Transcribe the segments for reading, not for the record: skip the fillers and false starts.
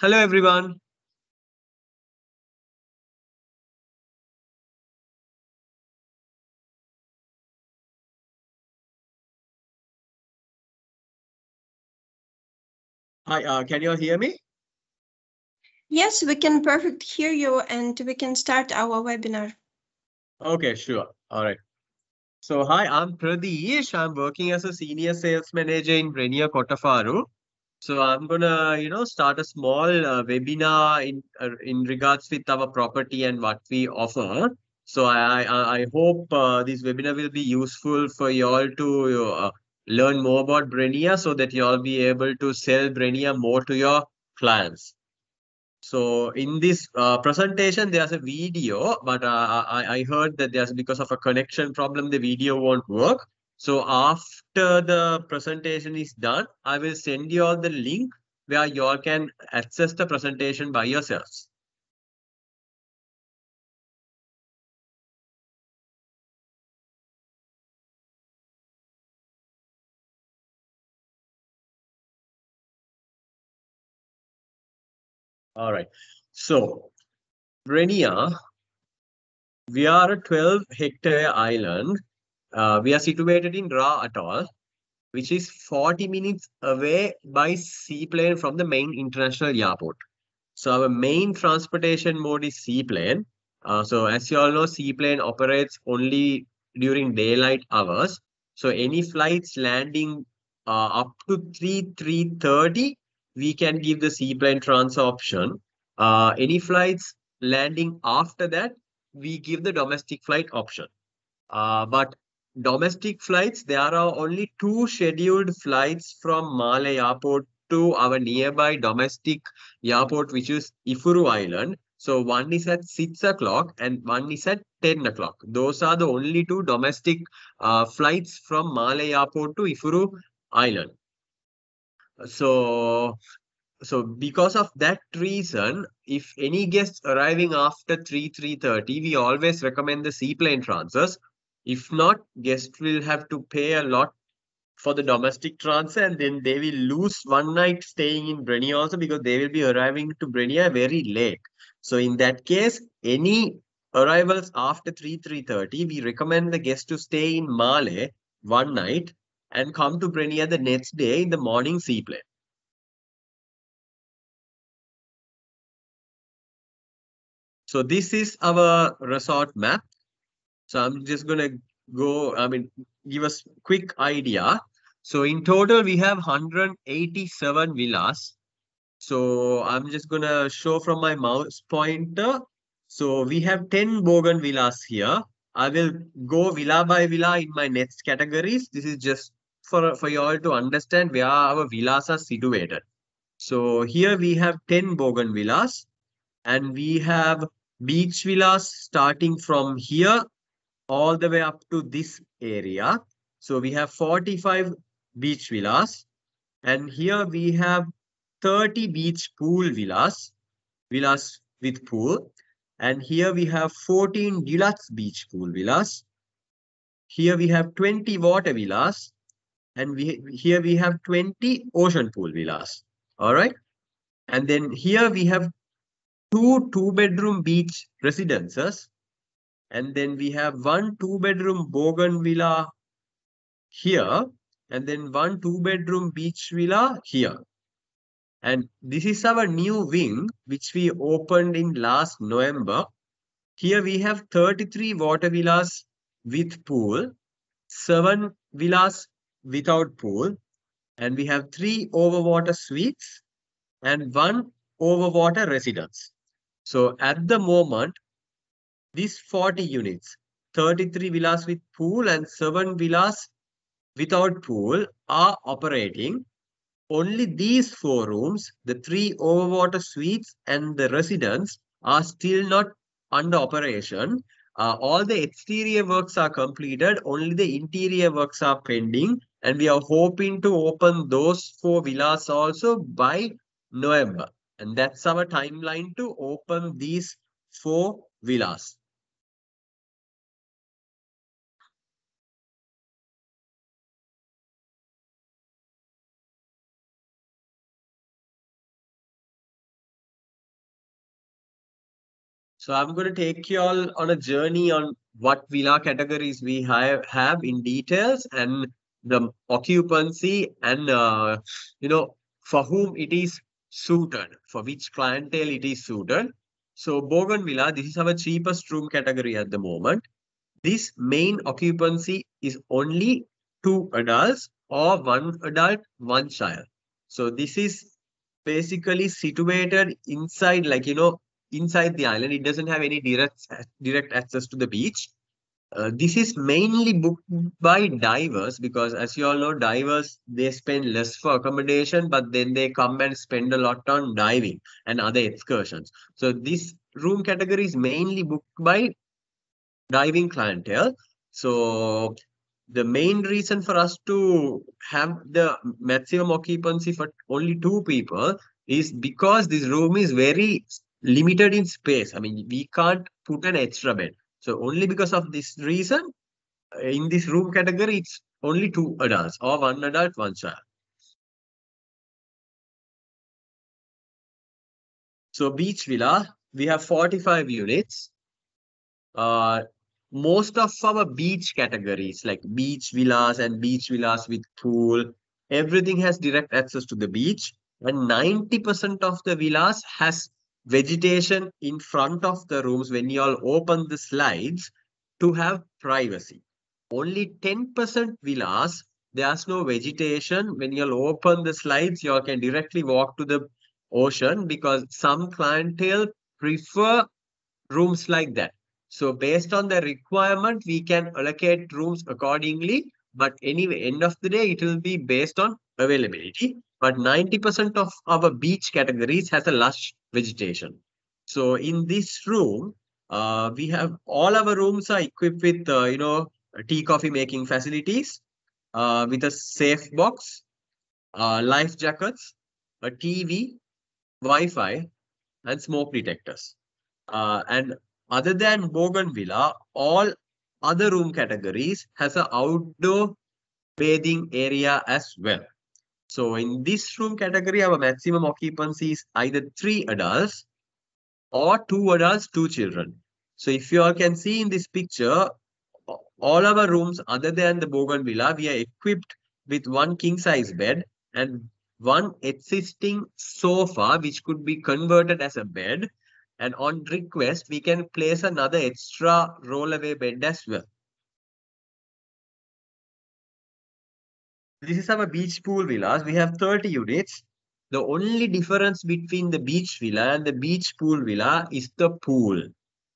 Hello, everyone. Hi, can you all hear me? Yes, we can perfect hear you and we can start our webinar. Okay, sure. All right. So, hi, I'm Pradesh. I'm working as a senior sales manager in Brennia Kottefaru. So, I'm gonna, start a small webinar in regards with our property and what we offer. So, I hope this webinar will be useful for you all to learn more about Brennia so that you all be able to sell Brennia more to your clients. So in this presentation, there's a video, but I heard that there's because of a connection problem, the video won't work. So after the presentation is done, I will send you all the link where you all can access the presentation by yourselves. All right. So Brenia, we are a 12-hectare island. We are situated in Ra Atoll, which is 40 minutes away by seaplane from the main international airport. So our main transportation mode is seaplane. So as you all know, seaplane operates only during daylight hours. So any flights landing up to 3:30, we can give the seaplane trans option. Any flights landing after that, we give the domestic flight option. But domestic flights, there are only two scheduled flights from Malay Airport to our nearby domestic airport, which is Ifuru Island. So one is at 6 o'clock and one is at 10 o'clock. Those are the only two domestic flights from Malay Airport to Ifuru Island. So, so because of that reason, if any guests arriving after 3:30, we always recommend the seaplane transfers. If not, guests will have to pay a lot for the domestic transfer, and then they will lose one night staying in Brennia also because they will be arriving to Brennia very late. So in that case, any arrivals after 3:30, we recommend the guests to stay in Malé one night and come to Brennia the next day in the morning seaplane. So this is our resort map. So I'm just gonna give us quick idea. So in total, we have 187 villas. So I'm just gonna show from my mouse pointer. So we have 10 Bogan villas here. I will go villa by villa in my next categories. This is just for you all to understand where our villas are situated. So here we have 10 Bogan villas and we have beach villas starting from here all the way up to this area. So we have 45 beach villas, and here we have 30 beach pool villas with pool, and here we have 14 deluxe beach pool villas. Here we have 20 water villas, and here we have 20 ocean pool villas. All right, and then here we have two-bedroom beach residences, and then we have one two-bedroom bogan villa here, and then one two-bedroom beach villa here. And this is our new wing, which we opened in last November. Here we have 33 water villas with pool, 7 villas without pool, and we have 3 overwater suites and 1 overwater residence. So at the moment, these 40 units, 33 villas with pool and 7 villas without pool are operating. Only these 4 rooms, the 3 overwater suites and the residence are still not under operation. All the exterior works are completed, only the interior works are pending, and we are hoping to open those 4 villas also by November. And that's our timeline to open these 4 villas. So I'm going to take you all on a journey on what villa categories we have in details and the occupancy and for whom it is suited, for which clientele it is suited. So Villa, this is our cheapest room category at the moment. This main occupancy is only two adults or one adult, one child. So this is basically situated inside, inside the island. It doesn't have any direct access to the beach. This is mainly booked by divers because, as you all know, divers they spend less for accommodation, but then they come and spend a lot on diving and other excursions. So this room category is mainly booked by diving clientele. So the main reason for us to have the maximum occupancy for only two people is because this room is very limited in space. I mean, we can't put an extra bed. So only because of this reason, in this room category, it's only two adults or one adult, one child. So beach villa, we have 45 units. Uh, Most of our beach categories like beach villas and beach villas with pool, everything has direct access to the beach, and 90% of the villas has vegetation in front of the rooms when you all open the slides to have privacy. Only 10% villas, there's no vegetation. When you all open the slides, you all can directly walk to the ocean because some clientele prefer rooms like that. So based on the requirement, we can allocate rooms accordingly. But anyway, end of the day, it will be based on availability. But 90% of our beach categories has a lush vegetation. So in this room, we have all our rooms are equipped with, tea coffee making facilities with a safe box, life jackets, a TV, Wi-Fi, and smoke detectors. And other than Bougainvillea, all other room categories has an outdoor bathing area as well. So in this room category, our maximum occupancy is either three adults or two adults, two children. So if you all can see in this picture, all our rooms other than the Bougainvillea, we are equipped with one king size bed and one existing sofa which could be converted as a bed, and on request we can place another extra rollaway bed as well. This is our beach pool villas. We have 30 units. The only difference between the beach villa and the beach pool villa is the pool.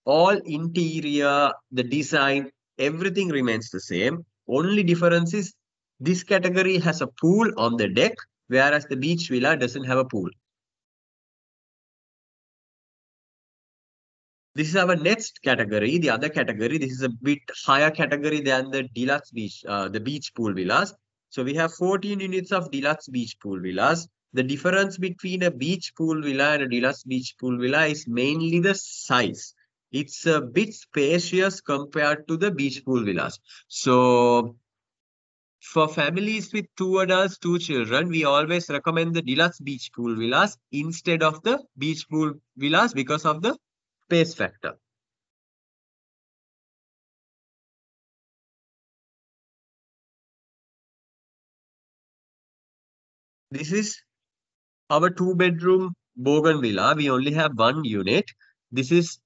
All interior, the design, everything remains the same. Only difference is this category has a pool on the deck, whereas the beach villa doesn't have a pool. This is our next category, the other category. This is a bit higher category than the deluxe beach, the beach pool villas. So we have 14 units of deluxe beach pool villas. The difference between a beach pool villa and a deluxe beach pool villa is mainly the size. It's a bit spacious compared to the beach pool villas. So for families with two adults, two children, we always recommend the deluxe beach pool villas instead of the beach pool villas because of the space factor. This is our two-bedroom Bougainvillea. We only have one unit. This is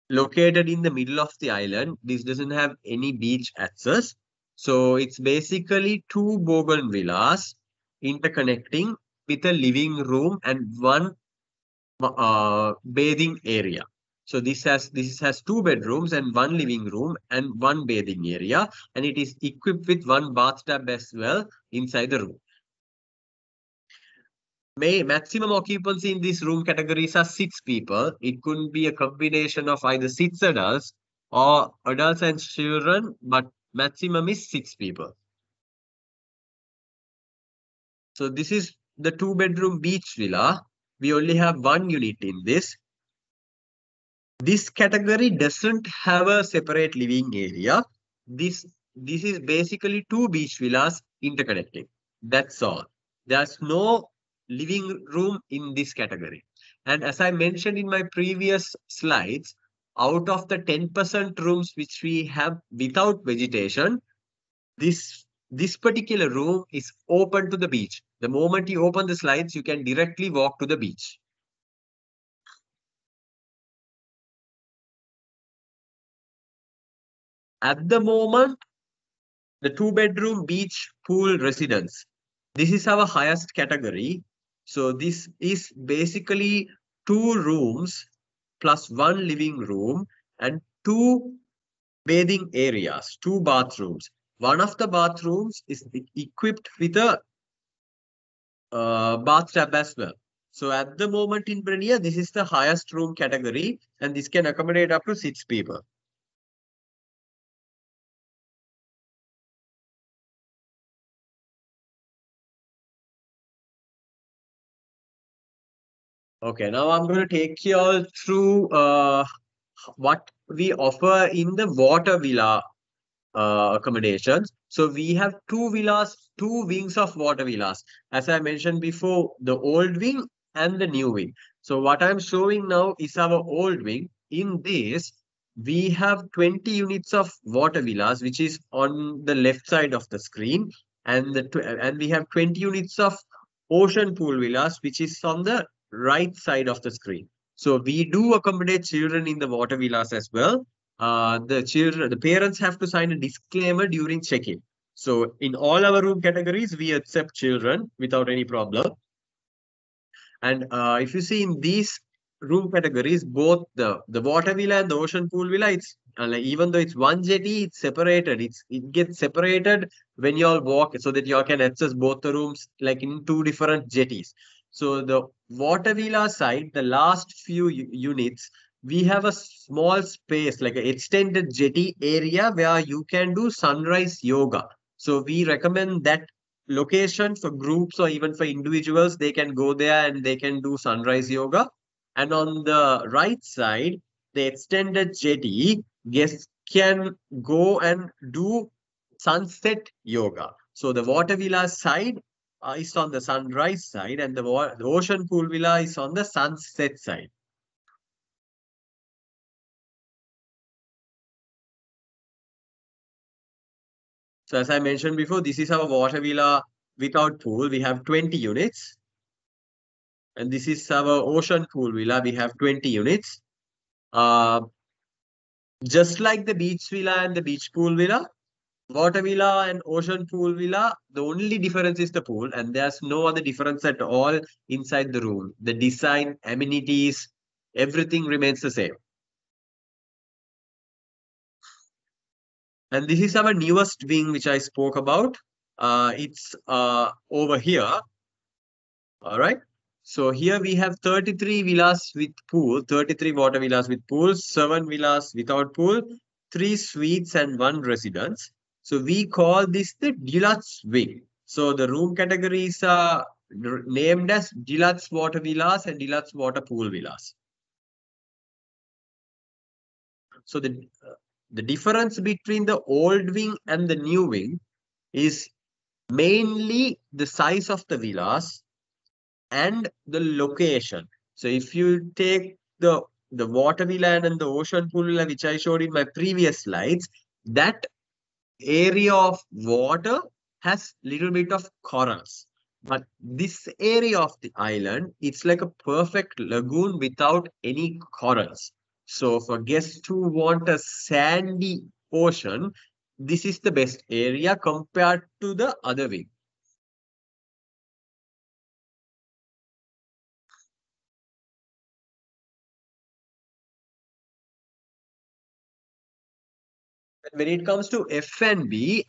located in the middle of the island. This doesn't have any beach access. So it's basically two Bougainvilleas interconnecting with a living room and one bathing area. So this has two bedrooms and one living room and one bathing area, and it is equipped with one bathtub as well inside the room. Maximum occupancy in these room categories are 6 people. It could be a combination of either 6 adults or adults and children, but maximum is 6 people. So this is the two-bedroom beach villa. We only have one unit in this. This category doesn't have a separate living area. This is basically two beach villas interconnecting. That's all. There's no living room in this category. And as I mentioned in my previous slides, out of the 10% rooms which we have without vegetation, this particular room is open to the beach. The moment you open the slides, you can directly walk to the beach. At the moment, the 2-bedroom beach pool residence. This is our highest category. So this is basically 2 rooms plus 1 living room and 2 bathing areas, 2 bathrooms. One of the bathrooms is equipped with a bathtub as well. So at the moment in Brennia, this is the highest room category, and this can accommodate up to 6 people. Okay, now I'm going to take you all through what we offer in the water villa accommodations. So we have 2 villas, 2 wings of water villas. As I mentioned before, the old wing and the new wing. So what I'm showing now is our old wing. In this, we have 20 units of water villas, which is on the left side of the screen, and and we have 20 units of ocean pool villas, which is on the right side of the screen. So we do accommodate children in the water villas as well. The parents have to sign a disclaimer during check-in. So in all our room categories, we accept children without any problem. And if you see in these room categories, both the water villa and the ocean pool villa, it's like even though it's one jetty, it's separated. It gets separated when you all walk, so that you all can access both the rooms like in 2 different jetties. So the water villa side, the last few units, we have a small space like an extended jetty area where you can do sunrise yoga. So we recommend that location for groups or even for individuals. They can go there and they can do sunrise yoga. And on the right side, the extended jetty, guests can go and do sunset yoga. So the water villa side is on the sunrise side, and the ocean pool villa is on the sunset side. So as I mentioned before, this is our water villa without pool. We have 20 units. And this is our ocean pool villa. We have 20 units. Uh, just like the beach villa and the beach pool villa, water villa and ocean pool villa, the only difference is the pool, and there's no other difference at all inside the room. The design, amenities, everything remains the same. And this is our newest wing, which I spoke about. It's over here. All right. So here we have 33 villas with pool, 33 water villas with pools, 7 villas without pool, 3 suites and 1 residence. So we call this the deluxe wing. So the room categories are named as deluxe water villas and deluxe water pool villas. So the difference between the old wing and the new wing is mainly the size of the villas and the location. So if you take the water villa and the ocean pool villa, which I showed in my previous slides, that area of water has little bit of corals. But this area of the island, it's like a perfect lagoon without any corals. So for guests who want a sandy ocean, this is the best area compared to the other wing. When it comes to F&B,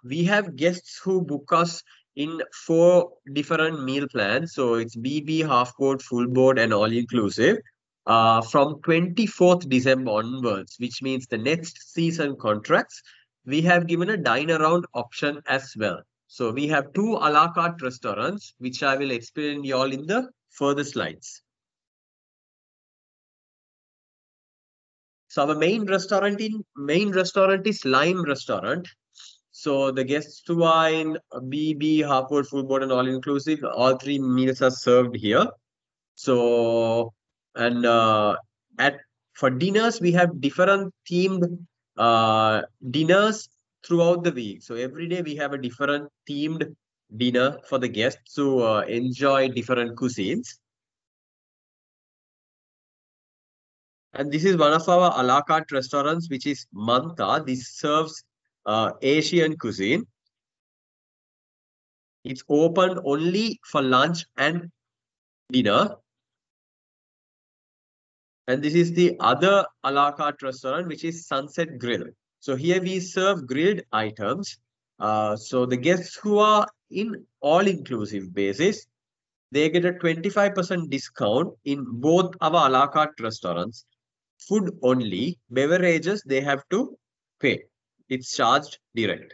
we have guests who book us in 4 different meal plans. So it's BB, half board, full board, and all inclusive. From 24th December onwards, which means the next season contracts, we have given a dine around option as well. So we have 2 a la carte restaurants, which I will explain you all in the further slides. So our main restaurant is Lime Restaurant. So the guests who are in BB, Harvard, Full Board, and all inclusive, all 3 meals are served here. So and at for dinners, we have different themed dinners throughout the week. So every day we have a different themed dinner for the guests to enjoy different cuisines. And this is one of our a la carte restaurants, which is Manta. This serves Asian cuisine. It's open only for lunch and dinner. And this is the other a la carte restaurant, which is Sunset Grill. So here we serve grilled items. So the guests who are in all-inclusive basis, they get a 25% discount in both our a la carte restaurants. Food only, beverages they have to pay. It's charged direct.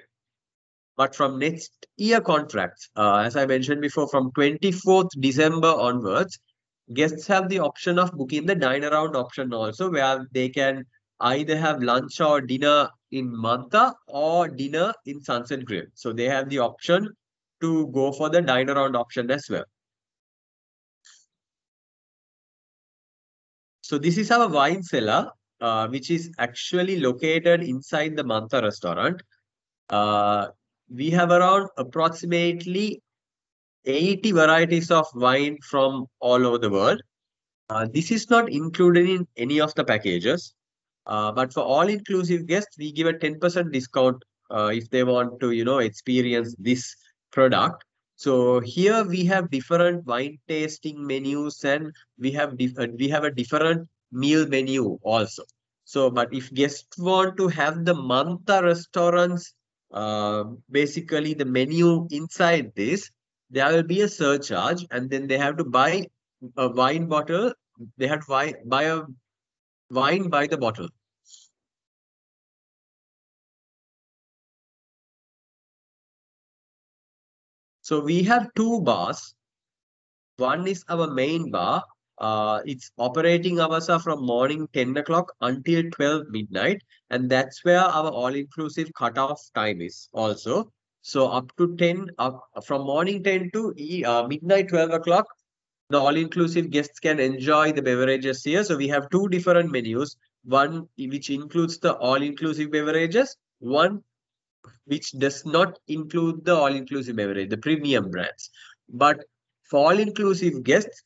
But from next year contracts, as I mentioned before, from 24th December onwards, guests have the option of booking the dine around option also, where they can either have lunch or dinner in Manta or dinner in Sunset Grill. So they have the option to go for the dine around option as well. So this is our wine cellar, which is actually located inside the Manta restaurant. We have around approximately 80 varieties of wine from all over the world. This is not included in any of the packages. But for all-inclusive guests, we give a 10% discount if they want to, experience this product. So here we have different wine tasting menus, and we have a different meal menu also. So, but if guests want to have the Manta restaurants, basically the menu inside this, there will be a surcharge, and then they have to buy a wine bottle. They have to buy a wine by the bottle. So we have two bars. One is our main bar. Its operating hours are from morning 10 o'clock until 12 midnight. And that's where our all-inclusive cutoff time is also. So up to 10, from morning 10 to midnight 12 o'clock, the all-inclusive guests can enjoy the beverages here. So we have two different menus. One which includes the all-inclusive beverages. One which does not include the all-inclusive beverage, the premium brands. But for all-inclusive guests,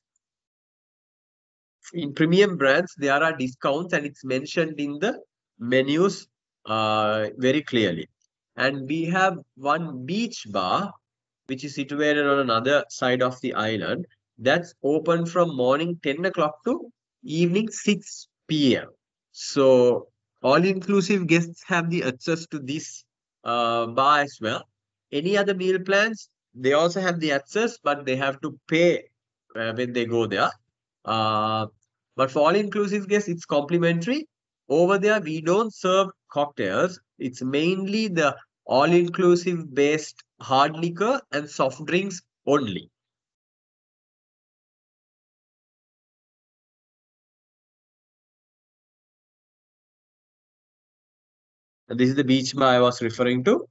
in premium brands, there are discounts and it's mentioned in the menus very clearly. And we have one beach bar, which is situated on another side of the island. That's open from morning 10 o'clock to evening 6 p.m. So all-inclusive guests have the access to this bar as well. Any other meal plans, they also have the access, but they have to pay when they go there. But for all-inclusive guests, it's complimentary. Over there, we don't serve cocktails. It's mainly the all-inclusive based hard liquor and soft drinks only. And this is the beach bar I was referring to.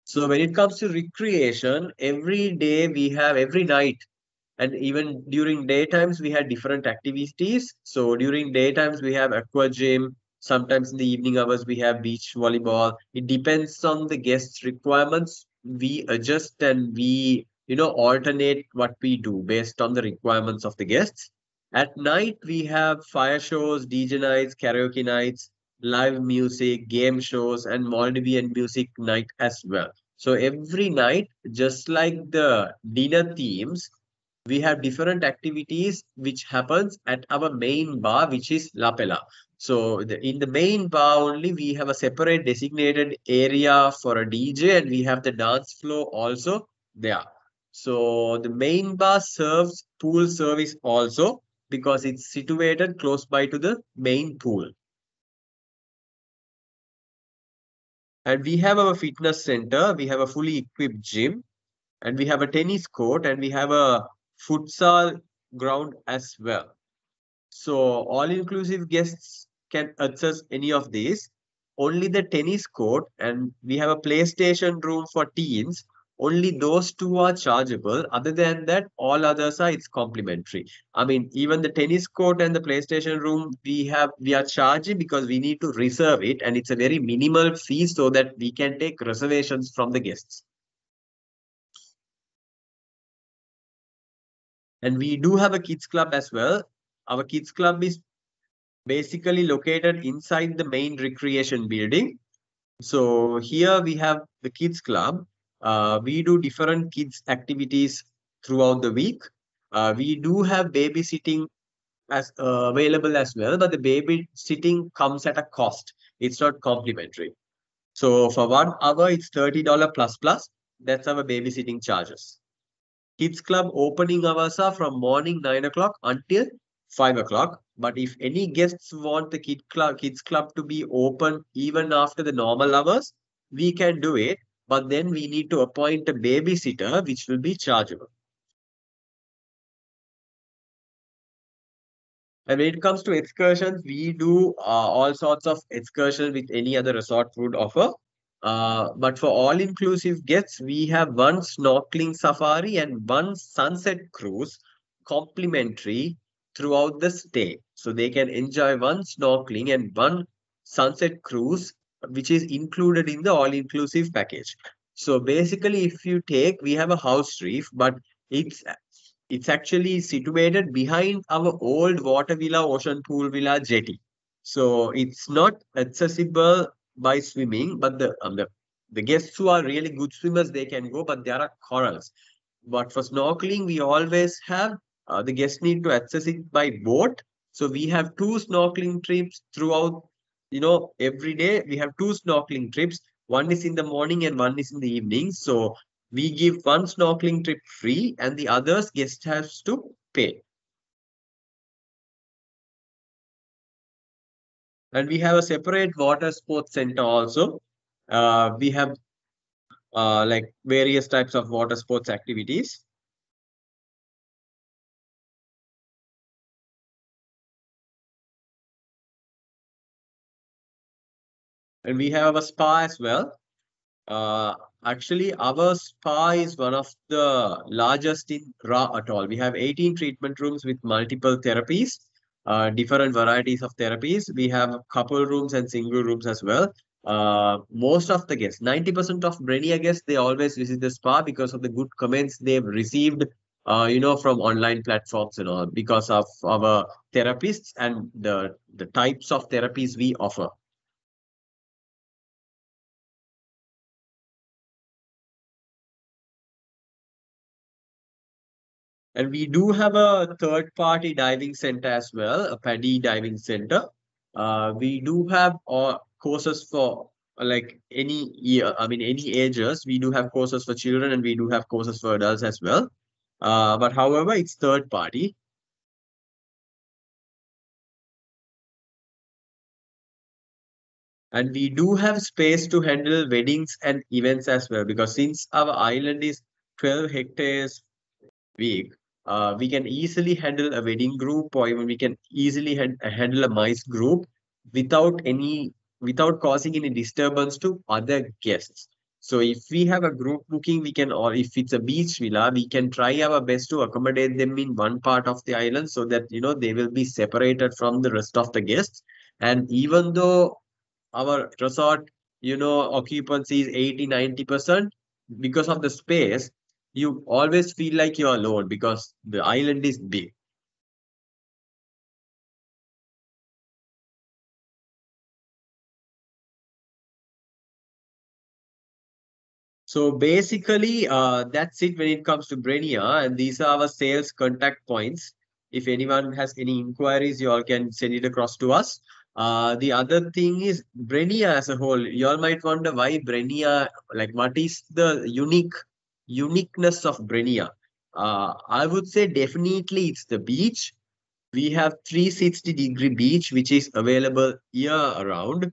So when it comes to recreation, every night, and even during daytimes, we had different activities. So during daytimes, we have aqua gym. Sometimes in the evening hours, we have beach volleyball. It depends on the guests' requirements. We adjust and we, alternate what we do based on the requirements of the guests. At night, we have fire shows, DJ nights, karaoke nights, live music, game shows, and Maldivian music night as well. So every night, just like the dinner themes, we have different activities which happens at our main bar, which is La Pella. So in the main bar only, we have a separate designated area for a DJ, and we have the dance floor also there. So the main bar serves pool service also because it's situated close by to the main pool. And we have our fitness center, we have a fully equipped gym, and we have a tennis court, and we have a futsal ground as well. So all-inclusive guests can access any of these. Only the tennis court, and we have a PlayStation room for teens. only those two are chargeable. Other than that, all others are it's complimentary. I mean, even the tennis court and the PlayStation room we are charging because we need to reserve it, and it's a very minimal fee so that we can take reservations from the guests. And we do have a kids club as well. Our kids club is basically located inside the main recreation building. So here we have the kids club. We do different kids activities throughout the week. We do have babysitting as available as well, but the babysitting comes at a cost. It's not complimentary. So for 1 hour, it's $30 plus plus. That's our babysitting charges. Kids Club opening hours are from morning 9 o'clock until 5 o'clock. But if any guests want the Kids Club to be open even after the normal hours, we can do it. But then we need to appoint a babysitter, which will be chargeable. And when it comes to excursions, we do all sorts of excursions with any other resort would offer. But for all-inclusive guests, we have one snorkeling safari and one sunset cruise complimentary throughout the stay. So they can enjoy one snorkeling and one sunset cruise, which is included in the all-inclusive package. So basically, if you take, we have a house reef, but it's it's actually situated behind our old water villa, ocean pool villa jetty. So it's not accessible by swimming, but the guests who are really good swimmers, they can go, but there are corals. But for snorkeling, we always have the guests need to access it by boat. So we have two snorkeling trips throughout, every day. We have two snorkeling trips. One is in the morning and one is in the evening. So we give one snorkeling trip free and the others guest has to pay. And we have a separate water sports center also. We have like various types of water sports activities. And we have a spa as well. Uh, Actually, our spa is one of the largest in Ra Atoll. We have 18 treatment rooms with multiple therapies, different varieties of therapies. We have couple rooms and single rooms as well. Most of the guests, 90% of Brennia guests, they always visit the spa because of the good comments they've received, from online platforms and all, because of our therapists and the types of therapies we offer. And we do have a third-party diving center as well, a paddy diving center. We do have courses for like any year, I mean any ages. We do have courses for children and we do have courses for adults as well. But however, it's third party. And we do have space to handle weddings and events as well, because since our island is 12 hectares week, we can easily handle a wedding group, or even we can easily handle a mice group without without causing any disturbance to other guests. So if we have a group booking, we can, or if it's a beach villa, we can try our best to accommodate them in one part of the island so that they will be separated from the rest of the guests. And even though our resort, occupancy is 80-90%, because of the space, you always feel like you're alone because the island is big. So basically, that's it when it comes to Brenia, and these are our sales contact points. If anyone has any inquiries, you all can send it across to us. The other thing is Brenia as a whole. You all might wonder why Brenia, like what is the uniqueness of Brenia? I would say definitely it's the beach. We have 360-degree beach, which is available year around,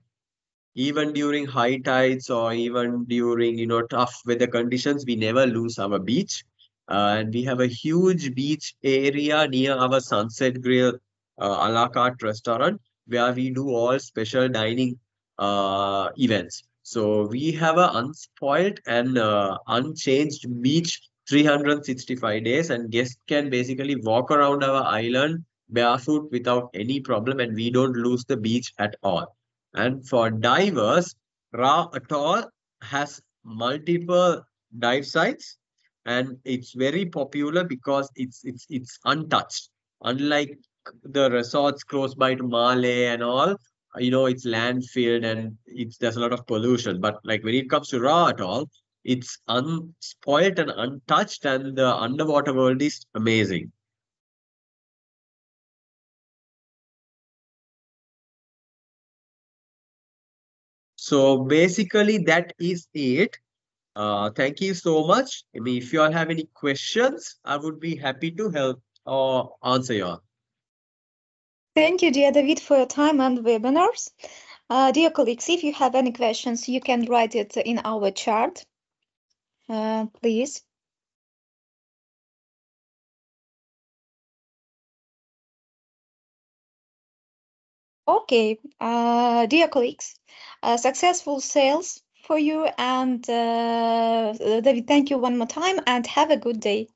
even during high tides or even during tough weather conditions. We never lose our beach. And we have a huge beach area near our Sunset Grill a la carte restaurant, where we do all special dining events. So we have a unspoiled and unchanged beach 365 days, and guests can basically walk around our island barefoot without any problem, and we don't lose the beach at all. And for divers, Ra Atoll has multiple dive sites, and it's very popular because it's untouched. Unlike the resorts close by to Malé and all, it's landfilled and there's a lot of pollution. But like when it comes to Raw at all, it's unspoiled and untouched, and the underwater world is amazing. So basically, that is it. Thank you so much. I mean, if you all have any questions, I would be happy to help or answer you all. Thank you, dear David, for your time and webinars. Dear colleagues, if you have any questions, you can write it in our chat, please. Okay, dear colleagues, successful sales for you, and David, thank you one more time, and have a good day.